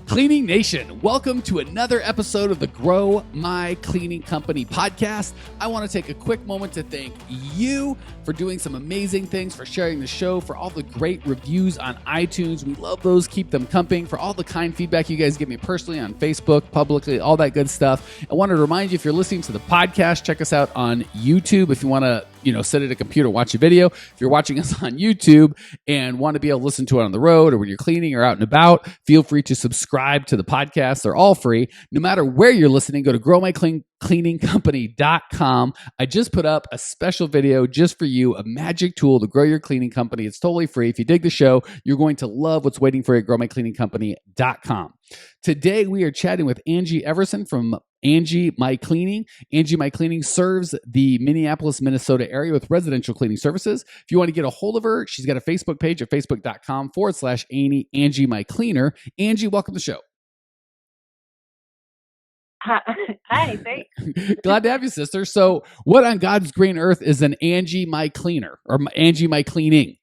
Cleaning Nation, welcome to another episode of the Grow My Cleaning Company podcast. I want to take a quick moment to thank you for doing some amazing things, for sharing the show, for all the great reviews on iTunes. We love those. Keep them coming. For all the kind feedback you guys give me personally on Facebook, publicly, all that good stuff. I wanted to remind you, if you're listening to the podcast, check us out on YouTube. If you want to sit at a computer, watch a video. If you're watching us on YouTube and want to be able to listen to it on the road or when you're cleaning or out and about, feel free to subscribe to the podcast. They're all free. No matter where you're listening, go to growmycleaningcompany.com. I just put up a special video just for you, a magic tool to grow your cleaning company. It's totally free. If you dig the show, you're going to love what's waiting for you at growmycleaningcompany.com. Today, we are chatting with Angie Emerson from Angie My Cleaning. Angie My Cleaning serves the Minneapolis, Minnesota area with residential cleaning services. If you want to get a hold of her, she's got a Facebook page at facebook.com/Angie My Cleaner. Angie, welcome to the show. Hi, thanks. Glad to have you, sister. So what on God's green earth is an Angie My Cleaner or Angie My Cleaning?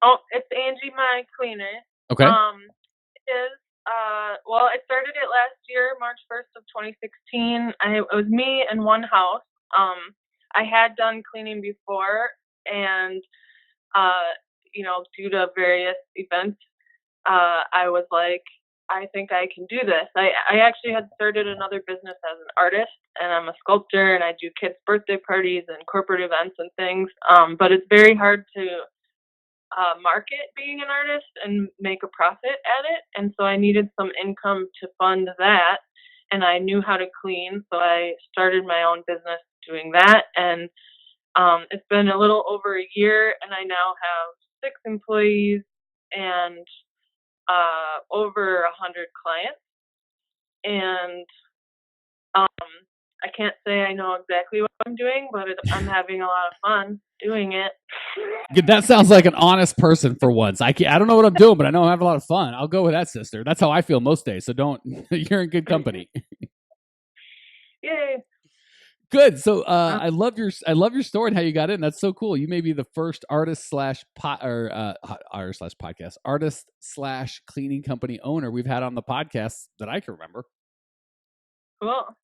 Oh, it's Angie My Cleaner. Okay. It is. Well, I started it last year, March 1st of 2016. It was me and one house. I had done cleaning before, and due to various events, I was like, I think I can do this. I actually had started another business as an artist, and I'm a sculptor, and I do kids' birthday parties and corporate events and things. But it's very hard to market being an artist and make a profit at it. And so I needed some income to fund that. And I knew how to clean, so I started my own business doing that. And it's been a little over a year, and I now have 6 employees and over 100 clients. And I can't say I know exactly what I'm doing, but I'm having a lot of fun doing it. That sounds like an honest person for once. I don't know what I'm doing, but I know I'm having a lot of fun. I'll go with that, sister. That's how I feel most days. So you're in good company. Yay. Good. So I love your story and how you got in. That's so cool. You may be the first artist slash cleaning company owner we've had on the podcast that I can remember. Cool.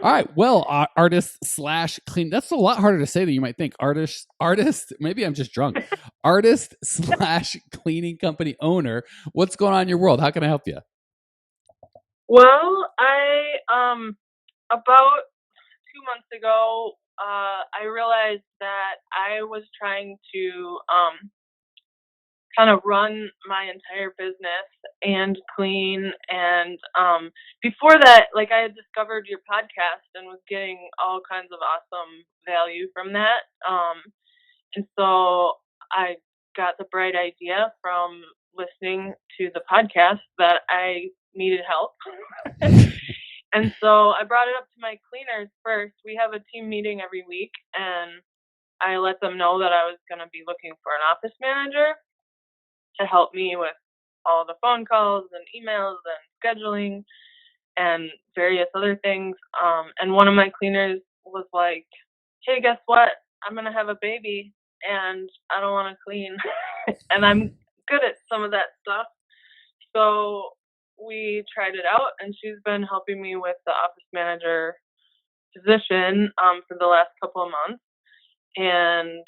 All right. Well, artist slash clean. That's a lot harder to say than you might think. Artist. Maybe I'm just drunk. Artist slash cleaning company owner. What's going on in your world? How can I help you? Well, I about 2 months ago, I realized that I was trying to kind of run my entire business and clean. And before that, like, I had discovered your podcast and was getting all kinds of awesome value from that. And so I got the bright idea from listening to the podcast that I needed help. And so I brought it up to my cleaners first. We have a team meeting every week, and I let them know that I was going to be looking for an office manager to help me with all the phone calls and emails and scheduling and various other things. And one of my cleaners was like, hey, guess what? I'm going to have a baby, and I don't want to clean. And I'm good at some of that stuff. So we tried it out, and she's been helping me with the office manager position for the last couple of months. And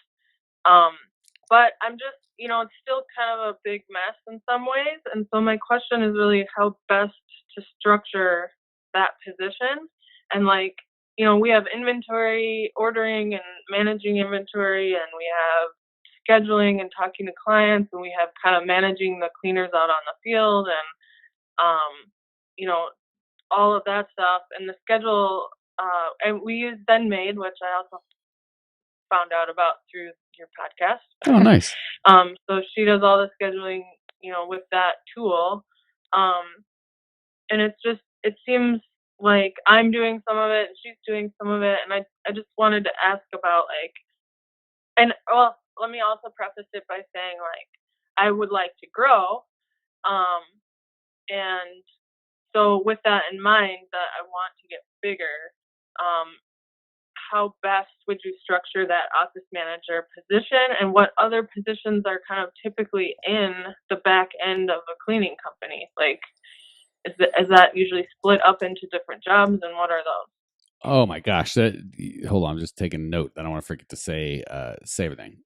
but I'm just, it's still kind of a big mess in some ways. And so my question is really how best to structure that position. And we have inventory, ordering and managing inventory, and we have scheduling and talking to clients, and we have kind of managing the cleaners out on the field, and all of that stuff. And the schedule, and we use BenMade, which I also found out about through your podcast. Oh, nice. So she does all the scheduling, with that tool. And it seems like I'm doing some of it and she's doing some of it. And I just wanted to ask about let me also preface it by saying, I would like to grow. And so with that in mind, that I want to get bigger, how best would you structure that office manager position, and what other positions are kind of typically in the back end of a cleaning company? Like, Is that usually split up into different jobs, and what are those? Oh my gosh. Hold on. I'm just taking a note. I don't want to forget to say everything.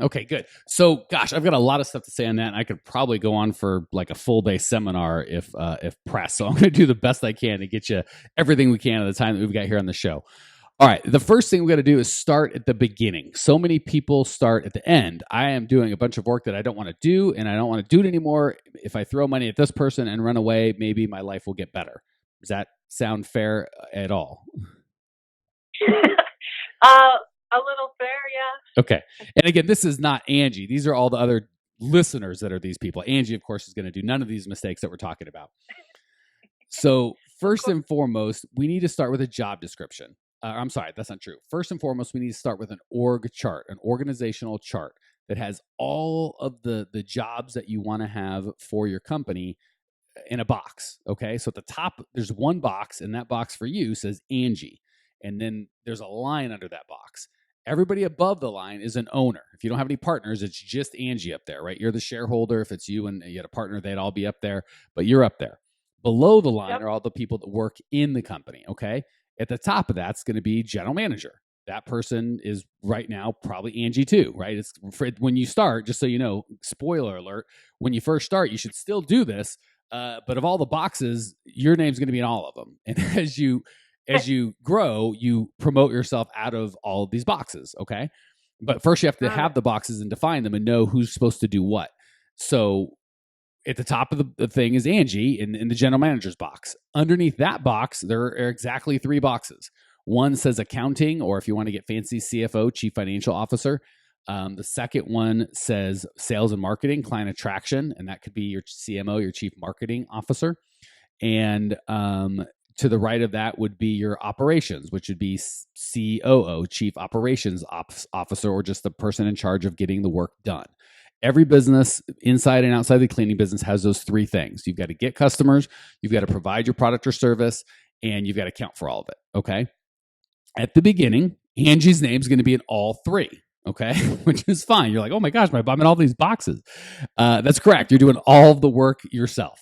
Okay, good. So, gosh, I've got a lot of stuff to say on that, and I could probably go on for like a full day seminar if pressed. So I'm going to do the best I can to get you everything we can at the time that we've got here on the show. All right, the first thing we got to do is start at the beginning. So many people start at the end. I am doing a bunch of work that I don't want to do, and I don't want to do it anymore. If I throw money at this person and run away, maybe my life will get better. Does that sound fair at all? A little fair, yeah. Okay. And again, this is not Angie. These are all the other listeners that are these people. Angie, of course, is going to do none of these mistakes that we're talking about. So first and foremost, we need to start with a job description. I'm sorry, that's not true. First and foremost, we need to start with an org chart, an organizational chart that has all of the jobs that you want to have for your company in a box. Okay. So at the top, there's one box, and that box for you says Angie. And then there's a line under that box. Everybody above the line is an owner. If you don't have any partners, it's just Angie up there, right? You're the shareholder. If it's you and you had a partner, they'd all be up there, but you're up there. Below the line are all the people that work in the company. Okay. At the top of that's going to be general manager. That person is right now probably Angie too, right? It's for when you start, just so you know, spoiler alert, when you first start, you should still do this. But of all the boxes, your name's going to be in all of them. And as you grow, you promote yourself out of all of these boxes. Okay. But first you have to have the boxes and define them and know who's supposed to do what. So at the top of the thing is Angie in the general manager's box. Underneath that box, there are exactly 3 boxes. One says accounting, or if you want to get fancy, CFO, chief financial officer. The second one says sales and marketing, client attraction, and that could be your CMO, your chief marketing officer. And to the right of that would be your operations, which would be COO, chief operations officer, or just the person in charge of getting the work done. Every business inside and outside the cleaning business has those 3 things. You've got to get customers, you've got to provide your product or service, and you've got to account for all of it. Okay. At the beginning, Angie's name is going to be in all 3. Okay. Which is fine. You're like, oh my gosh, I'm in all these boxes. That's correct. You're doing all of the work yourself.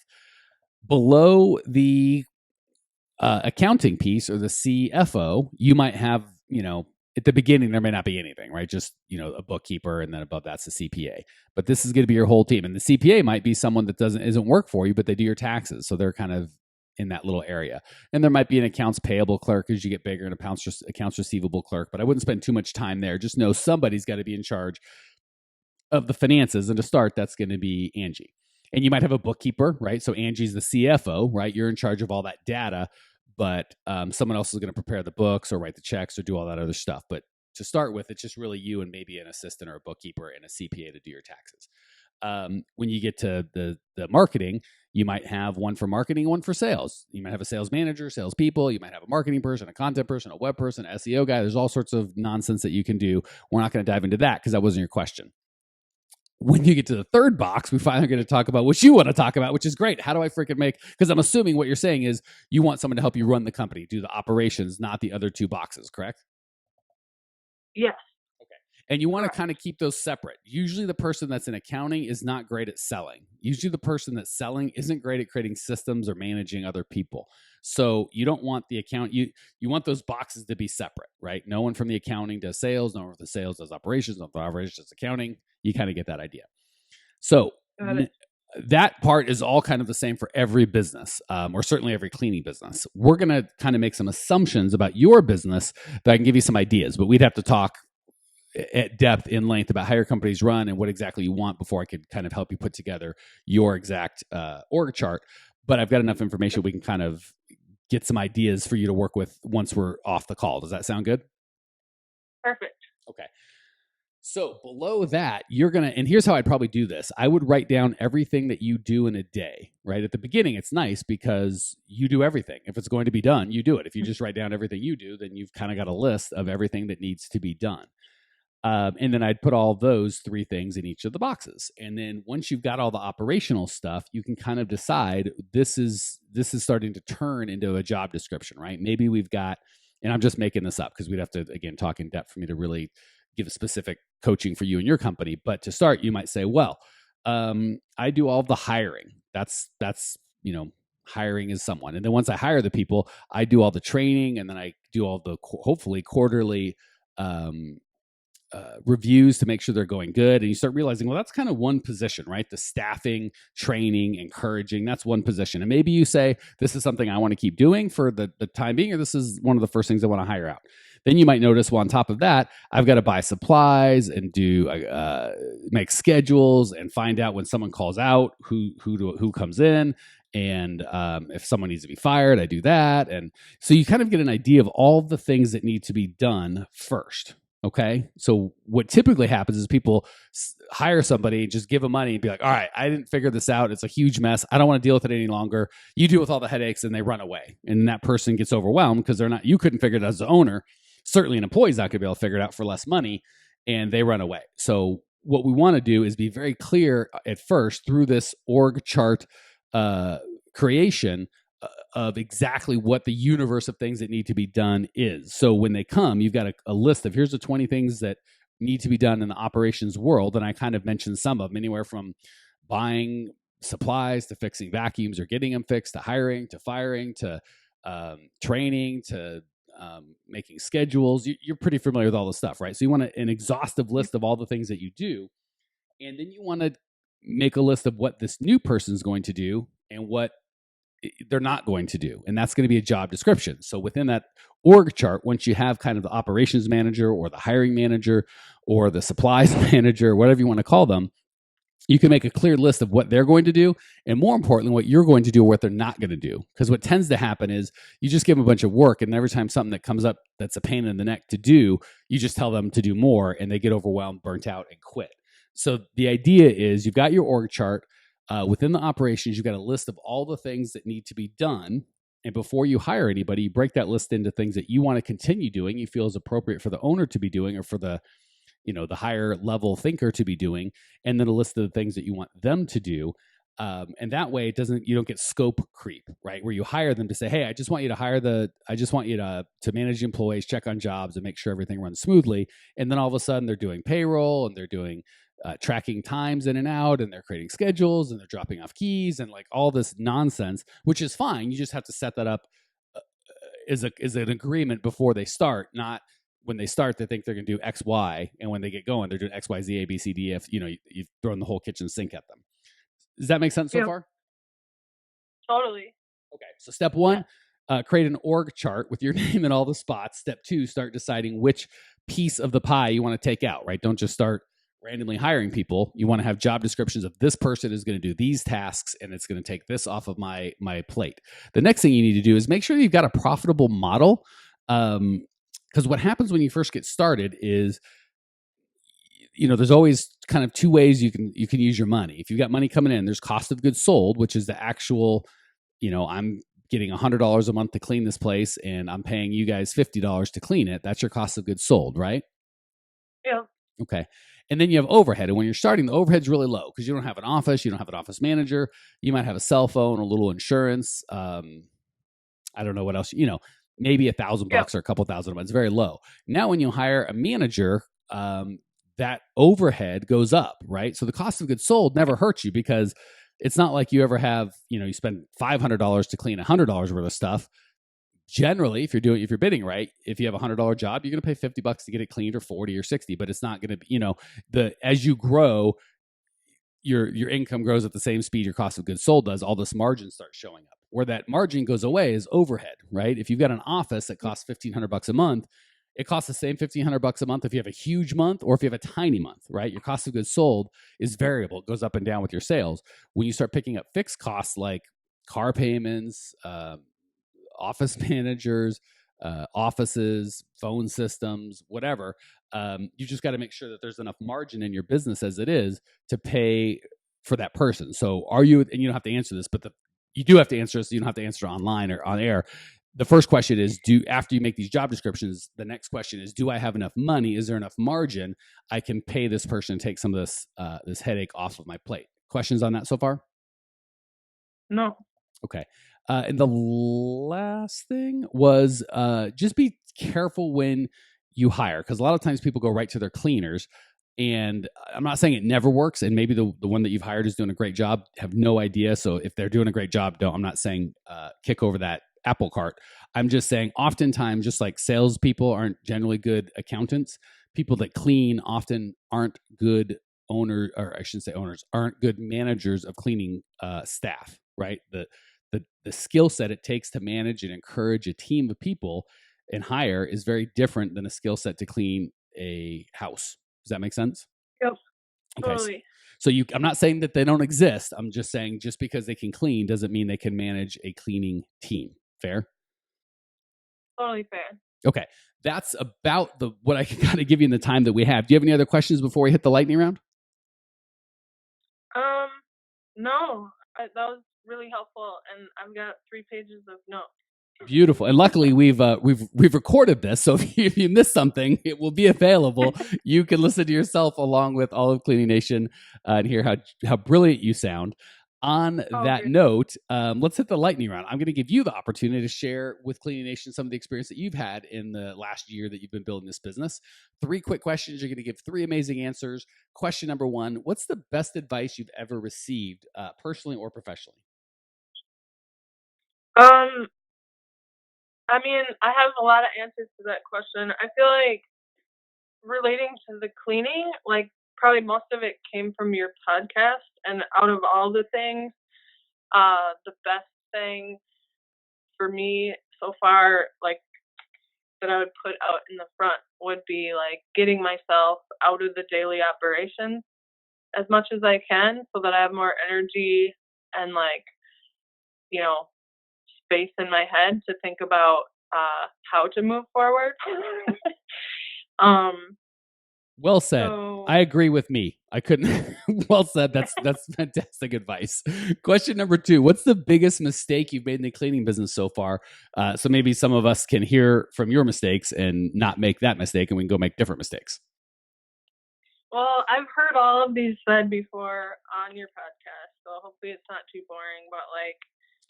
Below the accounting piece or the CFO, you might have, at the beginning, there may not be anything, right? Just, a bookkeeper, and then above that's the CPA. But this is going to be your whole team. And the CPA might be someone that isn't work for you, but they do your taxes. So they're kind of in that little area. And there might be an accounts payable clerk as you get bigger, and accounts receivable clerk. But I wouldn't spend too much time there. Just know somebody's got to be in charge of the finances. And to start, that's going to be Angie. And you might have a bookkeeper, right? So Angie's the CFO, right? You're in charge of all that data, but someone else is going to prepare the books or write the checks or do all that other stuff. But to start with, it's just really you and maybe an assistant or a bookkeeper and a CPA to do your taxes. When you get to the marketing, you might have one for marketing, one for sales. You might have a sales manager, salespeople. You might have a marketing person, a content person, a web person, SEO guy. There's all sorts of nonsense that you can do. We're not going to dive into that because that wasn't your question. When you get to the third box, we finally going to talk about what you want to talk about, which is great. How do I freaking because I'm assuming what you're saying is you want someone to help you run the company, do the operations, not the other 2 boxes, correct? Yes. Okay. And you want to kind of keep those separate. Usually the person that's in accounting is not great at selling. Usually the person that's selling isn't great at creating systems or managing other people. So you don't want the account, you want those boxes to be separate, right? No one from the accounting does sales, no one from the sales does operations, no one from operations does accounting. You kind of get that idea. So that part is all kind of the same for every business, or certainly every cleaning business. We're going to kind of make some assumptions about your business that I can give you some ideas, but we'd have to talk at depth, in length, about how your companies run and what exactly you want before I could kind of help you put together your exact org chart. But I've got enough information we can kind of get some ideas for you to work with once we're off the call. Does that sound good? Perfect. Okay. So below that, and here's how I'd probably do this. I would write down everything that you do in a day, right? At the beginning, it's nice because you do everything. If it's going to be done, you do it. If you just write down everything you do, then you've kind of got a list of everything that needs to be done. And then I'd put all those 3 things in each of the boxes. And then once you've got all the operational stuff, you can kind of decide this is starting to turn into a job description, right? Maybe we've got, and I'm just making this up because we'd have to, again, talk in depth for me to really give a specific coaching for you and your company. But to start, you might say, well, I do all the hiring. That's hiring is someone. And then once I hire the people, I do all the training, and then I do all the hopefully quarterly reviews to make sure they're going good. And you start realizing, well, that's kind of one position, right? The staffing, training, encouraging, that's one position. And maybe you say, this is something I want to keep doing for the time being, or this is one of the first things I want to hire out. Then you might notice, well, on top of that, I've got to buy supplies and do make schedules and find out when someone calls out, who comes in. And if someone needs to be fired, I do that. And so you kind of get an idea of all the things that need to be done first. Okay. So what typically happens is people hire somebody, just give them money and be like, all right, I didn't figure this out. It's a huge mess. I don't want to deal with it any longer. You deal with all the headaches, and they run away. And that person gets overwhelmed because you couldn't figure it out as the owner. Certainly an employee's not going to be able to figure it out for less money, and they run away. So what we want to do is be very clear at first through this org chart creation of exactly what the universe of things that need to be done is. So when they come, you've got a list of, here's the 20 things that need to be done in the operations world. And I kind of mentioned some of them, anywhere from buying supplies to fixing vacuums or getting them fixed, to hiring, to firing, to training, to making schedules. You're pretty familiar with all this stuff, right? So you want an exhaustive list of all the things that you do. And then you want to make a list of what this new person's going to do and what they're not going to do. And that's going to be a job description. So within that org chart, once you have kind of the operations manager or the hiring manager or the supplies manager, whatever you want to call them, you can make a clear list of what they're going to do, and more importantly, what you're going to do or what they're not going to do. Because what tends to happen is you just give them a bunch of work, and every time something that comes up that's a pain in the neck to do, you just tell them to do more, and they get overwhelmed, burnt out, and quit. So the idea is you've got your org chart. Within the operations, you've got a list of all the things that need to be done. And before you hire anybody, you break that list into things that you want to continue doing, you feel is appropriate for the owner to be doing, or for the higher level thinker to be doing, and then a list of the things that you want them to do. And that way you don't get scope creep, right? Where you hire them to say, hey, I just want you to manage employees, check on jobs, and make sure everything runs smoothly. And then all of a sudden they're doing payroll, and they're doing tracking times in and out, and they're creating schedules, and they're dropping off keys, and like all this nonsense, which is fine. You just have to set that up as an agreement before they start, not when they start, they think they're going to do X, Y, and when they get going, they're doing X, Y, Z, A, B, C, D, F. You've thrown the whole kitchen sink at them. Does that make sense so far? Totally. Okay, so step one, create an org chart with your name in all the spots. Step two, start deciding which piece of the pie you want to take out, right? Don't just start randomly hiring people. You want to have job descriptions of this person is going to do these tasks, and it's going to take this off of my plate. The next thing you need to do is make sure you've got a profitable model. Because what happens when you first get started is, there's always kind of two ways you can use your money. If you've got money coming in, there's cost of goods sold, which is the actual, I'm getting $100 a month to clean this place, and I'm paying you guys $50 to clean it. That's your cost of goods sold, right? Yeah. Okay. And then you have overhead. And when you're starting, the overhead's really low because you don't have an office. You don't have an office manager. You might have a cell phone, a little insurance. I don't know what else, maybe $1,000 or a couple thousand a month. It's very low. Now, when you hire a manager, that overhead goes up, right? So the cost of goods sold never hurts you, because it's not like you ever have, you spend $500 to clean $100 worth of stuff. Generally, if you're bidding right, if you have $100 job, you're going to pay $50 to get it cleaned, or 40 or 60, but it's not going to be, as you grow, your income grows at the same speed your cost of goods sold does. All this margin starts showing up. Where that margin goes away is overhead, right? If you've got an office that costs $1,500 a month, it costs the same $1,500 a month if you have a huge month or if you have a tiny month, right? Your cost of goods sold is variable. It goes up and down with your sales. When you start picking up fixed costs like car payments, office managers, offices, phone systems, whatever, you just got to make sure that there's enough margin in your business as it is to pay for that person. So and you don't have to answer this, but you do have to answer this. You don't have to answer online or on air. The first question is, after you make these job descriptions, the next question is, do I have enough money? Is there enough margin I can pay this person and take some of this headache off of my plate? Questions on that so far? No. Okay. And the last thing was just be careful when you hire, because a lot of times people go right to their cleaners. And I'm not saying it never works. And maybe the one that you've hired is doing a great job. Have no idea. So if they're doing a great job, I'm not saying kick over that apple cart. I'm just saying oftentimes, just like salespeople aren't generally good accountants, people that clean often aren't good owners, or I shouldn't say owners, aren't good managers of cleaning staff, right? The skill set it takes to manage and encourage a team of people and hire is very different than a skill set to clean a house. Does that make sense? Yep. Okay. Totally. So I'm not saying that they don't exist. I'm just saying just because they can clean doesn't mean they can manage a cleaning team. Fair? Totally fair. Okay. That's about what I can kind of give you in the time that we have. Do you have any other questions before we hit the lightning round? No. That was really helpful, and I've got 3 pages of notes. Beautiful. And luckily we've recorded this. So if you missed something, it will be available. You can listen to yourself along with all of Cleaning Nation and hear how brilliant you sound. On that note, let's hit the lightning round. I'm going to give you the opportunity to share with Cleaning Nation some of the experience that you've had in the last year that you've been building this business. 3 quick questions. You're going to give 3 amazing answers. Question number 1, what's the best advice you've ever received, personally or professionally? I mean, I have a lot of answers to that question. I feel like relating to the cleaning, like probably most of it came from your podcast, and out of all the things, the best thing for me so far, like that I would put out in the front would be like getting myself out of the daily operations as much as I can so that I have more energy and like, you know, space in my head to think about how to move forward. Well said. So, I agree with me. I couldn't. Well said. That's fantastic advice. Question number 2, what's the biggest mistake you've made in the cleaning business so far? So maybe some of us can hear from your mistakes and not make that mistake, and we can go make different mistakes. Well, I've heard all of these said before on your podcast, so hopefully it's not too boring, but like,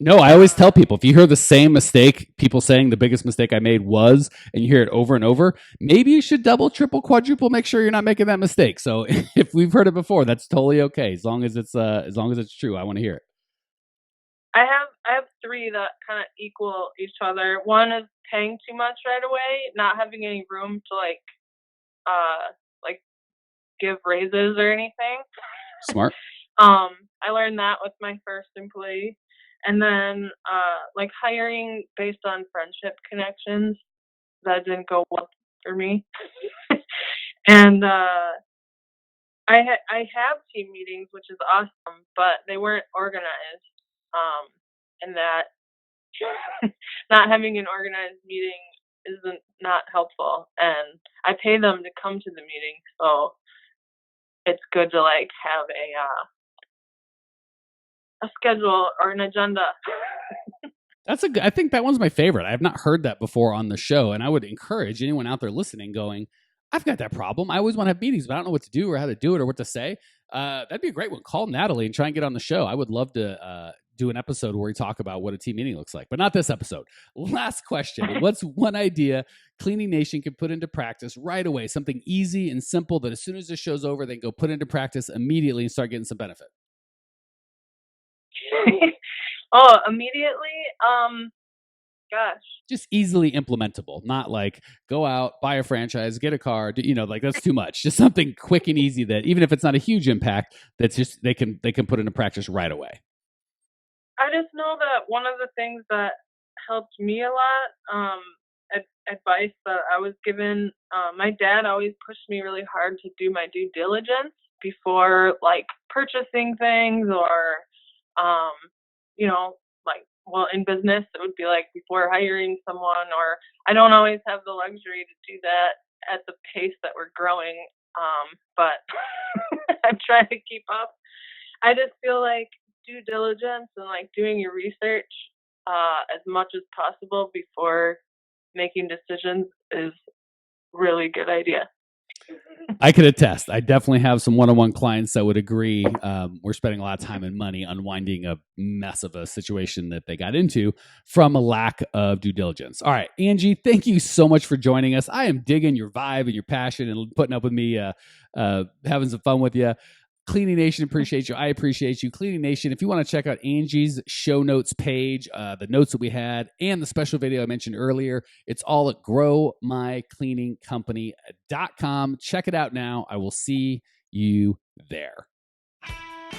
no, I always tell people, if you hear the same mistake, people saying the biggest mistake I made was, and you hear it over and over, maybe you should double, triple, quadruple, make sure you're not making that mistake. So if we've heard it before, that's totally okay. As long as it's true, I want to hear it. I have 3 that kind of equal each other. One is paying too much right away, not having any room to like give raises or anything. Smart. I learned that with my first employee. And then, like hiring based on friendship connections, that didn't go well for me. And I have team meetings, which is awesome, but they weren't organized. And that not having an organized meeting isn't not helpful. And I pay them to come to the meeting, so it's good to like have a schedule or an agenda. I think that one's my favorite. I have not heard that before on the show, and I would encourage anyone out there listening going, I've got that problem. I always want to have meetings, but I don't know what to do or how to do it or what to say. That'd be a great one. Call Natalie and try and get on the show. I would love to do an episode where we talk about what a team meeting looks like, but not this episode. Last question. What's one idea Cleaning Nation can put into practice right away? Something easy and simple that as soon as the show's over, they can go put into practice immediately and start getting some benefit. Immediately? Gosh. Just easily implementable, not like go out, buy a franchise, get a car, like that's too much. Just something quick and easy that even if it's not a huge impact, that's just they can put into practice right away. I just know that one of the things that helped me a lot, advice that I was given, my dad always pushed me really hard to do my due diligence before like purchasing things or, in business, it would be like before hiring someone, or I don't always have the luxury to do that at the pace that we're growing. But I'm trying to keep up. I just feel like due diligence and like doing your research as much as possible before making decisions is really good idea. I could attest. I definitely have some one-on-one clients that would agree. We're spending a lot of time and money unwinding a mess of a situation that they got into from a lack of due diligence. All right, Angie, thank you so much for joining us. I am digging your vibe and your passion and putting up with me, having some fun with you. Cleaning Nation appreciates you. I appreciate you. Cleaning Nation, if you want to check out Angie's show notes page, the notes that we had, and the special video I mentioned earlier, it's all at growmycleaningcompany.com. Check it out now. I will see you there.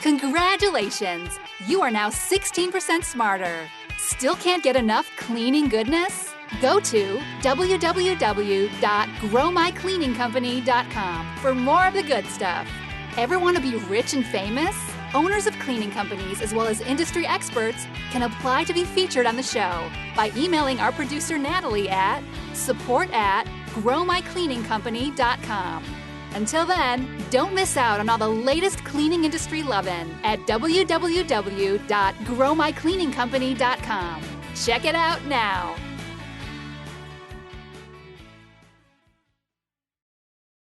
Congratulations! You are now 16% smarter. Still can't get enough cleaning goodness? Go to www.growmycleaningcompany.com for more of the good stuff. Ever want to be rich and famous? Owners of cleaning companies as well as industry experts can apply to be featured on the show by emailing our producer Natalie at support@growmycleaningcompany.com. Until then, don't miss out on all the latest cleaning industry lovin' at www.growmycleaningcompany.com. Check it out now.